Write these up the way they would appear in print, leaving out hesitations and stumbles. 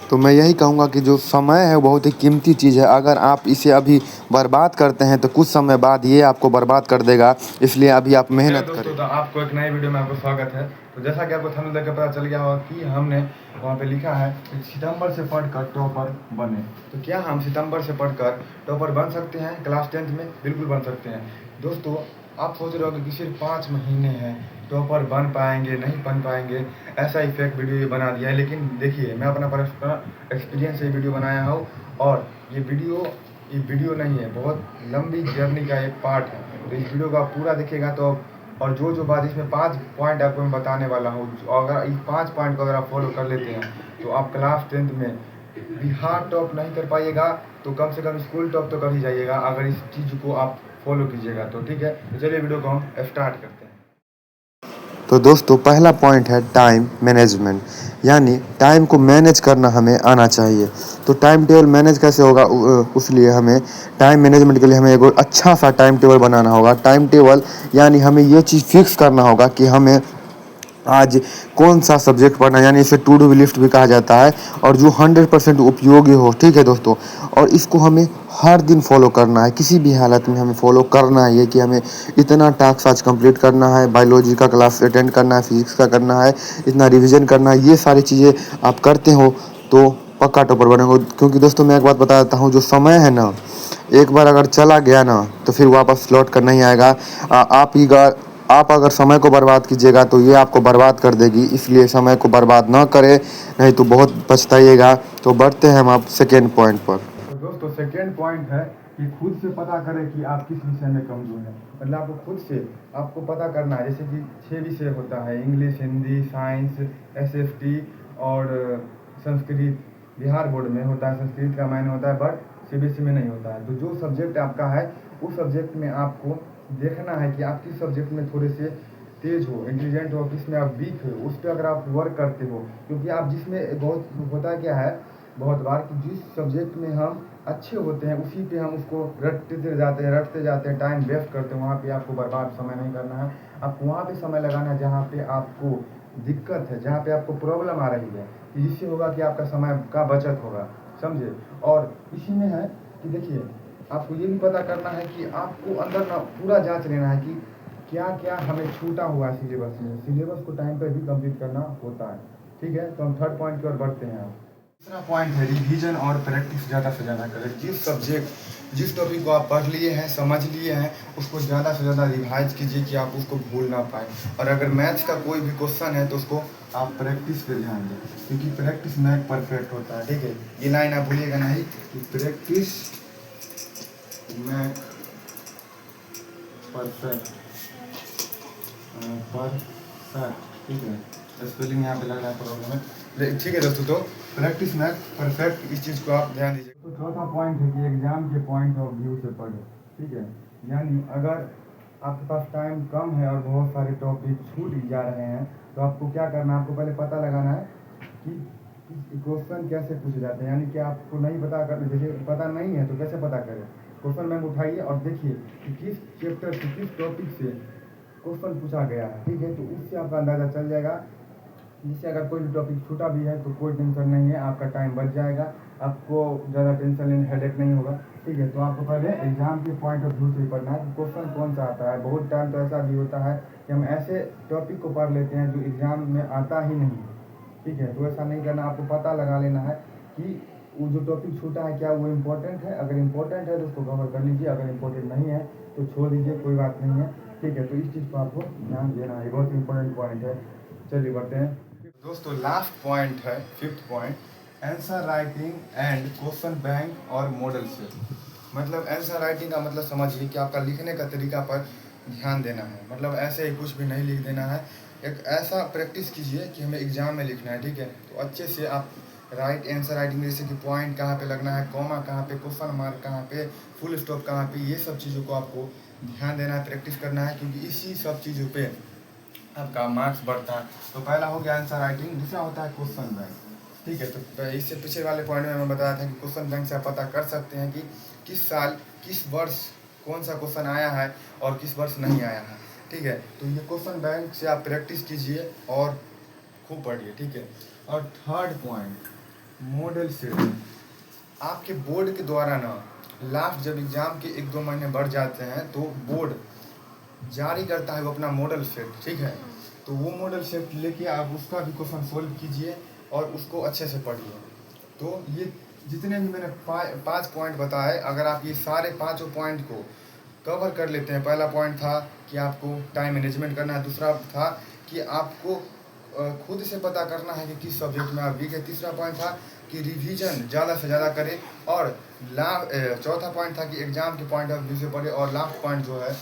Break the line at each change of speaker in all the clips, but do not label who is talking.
तो मैं यही कहूँगा कि जो समय है वो बहुत ही कीमती चीज़ है। अगर आप इसे अभी बर्बाद करते हैं तो कुछ समय बाद ये आपको बर्बाद कर देगा, इसलिए अभी आप मेहनत करें।
दोस्तों, तो आपको एक नई वीडियो में आपको स्वागत है। तो जैसा कि आपको थंबनेल देख के पता चल गया होगा कि हमने वहाँ पे लिखा है कि सितंबर से पढ़कर टॉपर बने। तो क्या हम सितंबर से पढ़कर टॉपर बन सकते हैं क्लास 10th में? बिल्कुल बन सकते हैं। दोस्तों, आप सोच रहे होंगे कि सिर्फ 5 महीने हैं, टॉपर बन पाएंगे नहीं बन पाएंगे, ऐसा ही फेक वीडियो ये बना दिया है। लेकिन देखिए, मैं अपना पर्सनल एक्सपीरियंस से ये वीडियो बनाया हूँ और ये वीडियो नहीं है, बहुत लंबी जर्नी का एक पार्ट है। तो इस वीडियो को आप पूरा देखिएगा तो और जो बात इसमें 5 पॉइंट आपको मैं बताने वाला हूँ, अगर इस 5 पॉइंट को अगर आप फॉलो कर लेते हैं तो आप क्लास 10th में बिहार टॉप नहीं कर पाइएगा तो कम से कम स्कूल टॉप तो कर ही जाइएगा, अगर इस चीज़ को आप फॉलो कीजिएगा तो। ठीक है, तो चलिए वीडियो को हम स्टार्ट करते हैं।
तो दोस्तों, पहला पॉइंट है टाइम मैनेजमेंट, यानी टाइम को मैनेज करना हमें आना चाहिए। तो टाइम टेबल मैनेज कैसे होगा, उस लिए हमें टाइम मैनेजमेंट के लिए हमें एक अच्छा सा टाइम टेबल बनाना होगा। टाइम टेबल यानी हमें ये चीज़ फिक्स करना होगा कि हमें आज कौन सा सब्जेक्ट पढ़ना है, यानी इसे टू डू लिस्ट भी कहा जाता है, और जो 100% उपयोगी हो। ठीक है दोस्तों, और इसको हमें हर दिन फॉलो करना है, किसी भी हालत में हमें फॉलो करना है। ये कि हमें इतना टास्क आज कंप्लीट करना है, बायोलॉजी का क्लास अटेंड करना है, फिजिक्स का करना है, इतना रिवीजन करना है। ये सारी चीज़ें आप करते हो तो पक्का टॉपर बनेंगे। क्योंकि दोस्तों, मैं एक बात बता देता हूँ, जो समय है ना, एक बार अगर चला गया ना तो फिर वापस लौट कर नहीं आएगा। आप अगर समय को बर्बाद कीजिएगा तो ये आपको बर्बाद कर देगी, इसलिए समय को बर्बाद ना करें, नहीं तो बहुत पछताइएगा। तो बढ़ते हैं हम आप सेकेंड पॉइंट पर।
तो दोस्तों, सेकेंड पॉइंट है कि खुद से पता करें कि आप किस विषय में कमजोर हैं। मतलब आपको खुद से आपको पता करना है। जैसे कि 6 विषय होता है: इंग्लिश, हिंदी, साइंस, एसएसटी और संस्कृत। बिहार बोर्ड में होता है, संस्कृत का मायने होता है, बट सीबीएसई में नहीं होता है। तो जो सब्जेक्ट आपका है उस सब्जेक्ट में आपको देखना है कि आप किस सब्जेक्ट में थोड़े से तेज हो, इंटेलिजेंट हो, किस में आप वीक हो, उस पर अगर आप वर्क करते हो। क्योंकि आप जिसमें बहुत होता क्या है बहुत बार कि जिस सब्जेक्ट में हम अच्छे होते हैं उसी पे हम उसको रटते जाते हैं, टाइम वेस्ट करते हैं। वहाँ पे आपको बर्बाद समय नहीं करना है, आपको वहाँ पे समय लगाना है जहाँ पे आपको दिक्कत है, जहाँ पे आपको प्रॉब्लम आ रही है, जिससे होगा कि आपका समय का बचत होगा। समझे? और इसी में है कि देखिए, आपको ये भी पता करना है कि आपको अंदर ना पूरा जांच लेना है कि क्या क्या हमें छूटा हुआ है सिलेबस में। सिलेबस को टाइम पर भी कंप्लीट करना होता है। ठीक है, तो हम थर्ड पॉइंट की ओर बढ़ते हैं। तीसरा पॉइंट है रिवीजन और प्रैक्टिस ज़्यादा से ज़्यादा करें। जिस टॉपिक को आप पढ़ लिए हैं, समझ लिए हैं, उसको ज़्यादा से ज़्यादा रिवाइज कीजिए कि आप उसको भूल ना पाए। और अगर मैथ्स का कोई भी क्वेश्चन है तो उसको आप प्रैक्टिस पे ध्यान दें, क्योंकि प्रैक्टिस मैक परफेक्ट होता है। ठीक है, ये लाइन आप भूलिएगा नहीं कि प्रैक्टिस मैक परफेक्ट। ठीक है, स्पेलिंग यहाँ पे लग रहा है प्रॉब्लम है। ठीक है दोस्तों, तो प्रैक्टिस मैक परफेक्ट, इस चीज़ को आप ध्यान दीजिए। तो चौथा पॉइंट है कि एग्जाम के पॉइंट ऑफ व्यू से पढ़े। ठीक है, यानी अगर आपके पास टाइम कम है और बहुत सारे टॉपिक छूट जा रहे हैं तो आपको क्या करना है, आपको पहले पता लगाना है कि क्वेश्चन कैसे पूछे जाते हैं। यानी कि आपको नहीं पता कर, जैसे पता नहीं है तो कैसे पता करें। क्वेश्चन बैंक उठाइए और देखिए कि किस चैप्टर से, किस टॉपिक से क्वेश्चन पूछा गया है। ठीक है, तो उससे आपका अंदाज़ा चल जाएगा, जिससे अगर कोई भी टॉपिक छूटा भी है तो कोई टेंशन नहीं है, आपका टाइम बच जाएगा, आपको ज़्यादा टेंशन लेने, हेडेक नहीं होगा। ठीक है, तो आपको पहले एग्जाम के पॉइंट ऑफ व्यू से ही पढ़ना है कि क्वेश्चन कौन सा आता है। बहुत टाइम तो ऐसा भी होता है कि हम ऐसे टॉपिक को पढ़ लेते हैं जो एग्ज़ाम में आता ही नहीं। ठीक है, तो ऐसा नहीं करना, आपको पता लगा लेना है कि वो जो टॉपिक छूटा है क्या वो इम्पोर्टेंट है। अगर इम्पोर्टेंट है तो उसको कवर कर लीजिए, अगर इम्पोर्टेंट नहीं है तो छोड़ दीजिए, कोई बात नहीं है। ठीक है, तो इस चीज़ को आपको ध्यान देना है, बहुत इंपॉर्टेंट पॉइंट है। चलिए बढ़ते हैं दोस्तों, लास्ट पॉइंट है fifth point, answer writing and question bank और मॉडल से। मतलब आंसर राइटिंग का मतलब समझिए कि आपका लिखने का तरीका पर ध्यान देना है। मतलब ऐसे ही कुछ भी नहीं लिख देना है, एक ऐसा प्रैक्टिस कीजिए कि हमें एग्जाम में लिखना है। ठीक है, तो अच्छे से आप आंसर राइटिंग, जैसे कि पॉइंट कहाँ पे लगना है, कॉमा कहाँ पे, क्वेश्चन मार्क कहाँ पे, फुल स्टॉप कहाँ पे, ये सब चीज़ों को आपको ध्यान देना है, प्रैक्टिस करना है, क्योंकि इसी सब चीज़ों पे आपका मार्क्स बढ़ता है। तो पहला हो गया आंसर राइटिंग, दूसरा होता है क्वेश्चन बैंक। ठीक है, तो इससे पीछे वाले पॉइंट में मैं बताया था कि क्वेश्चन बैंक से आप पता कर सकते हैं कि किस साल, किस वर्ष कौन सा क्वेश्चन आया है और किस वर्ष नहीं आया है। ठीक है, तो ये क्वेश्चन बैंक से आप प्रैक्टिस कीजिए और खूब पढ़िए। ठीक है, और थर्ड पॉइंट मॉडल सेट आपके बोर्ड के द्वारा ना लास्ट जब एग्ज़ाम के 1-2 महीने बढ़ जाते हैं तो बोर्ड जारी करता है वो अपना मॉडल सेट, ठीक है। तो वो मॉडल सेट लेके आप उसका भी क्वेश्चन सोल्व कीजिए और उसको अच्छे से पढ़िए। तो ये जितने भी मैंने 5 पॉइंट बताए, अगर आप ये सारे 5 पॉइंट को कवर कर लेते हैं। पहला पॉइंट था कि आपको टाइम मैनेजमेंट करना है, दूसरा था कि आपको खुद से पता करना है कि किस सब्जेक्ट में आप वीक है, तीसरा पॉइंट था कि रिवीजन ज़्यादा से ज़्यादा करें, और चौथा पॉइंट था कि एग्ज़ाम के पॉइंट ऑफ व्यू से पढ़े, और लास्ट पॉइंट जो है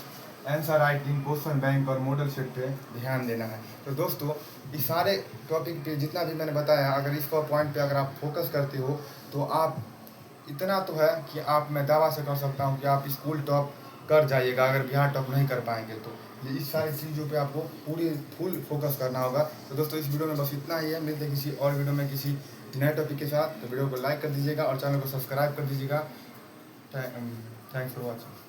आंसर राइटिंग, क्वेश्चन बैंक और मॉडल सेट पे ध्यान देना है। तो दोस्तों इस सारे टॉपिक पे जितना भी मैंने बताया, अगर इसको पॉइंट पे अगर आप फोकस करते हो तो आप इतना तो है कि आप, मैं दावा से कर सकता हूँ कि आप स्कूल टॉप कर जाइएगा। अगर बिहार टॉप नहीं कर पाएंगे तो ये इस सारी चीज़ों पे आपको पूरी फुल फोकस करना होगा। तो दोस्तों इस वीडियो में बस इतना ही है। मिलते हैं किसी और वीडियो में किसी नए टॉपिक के साथ। तो वीडियो को लाइक कर दीजिएगा और चैनल को सब्सक्राइब कर दीजिएगा। Thanks for watching.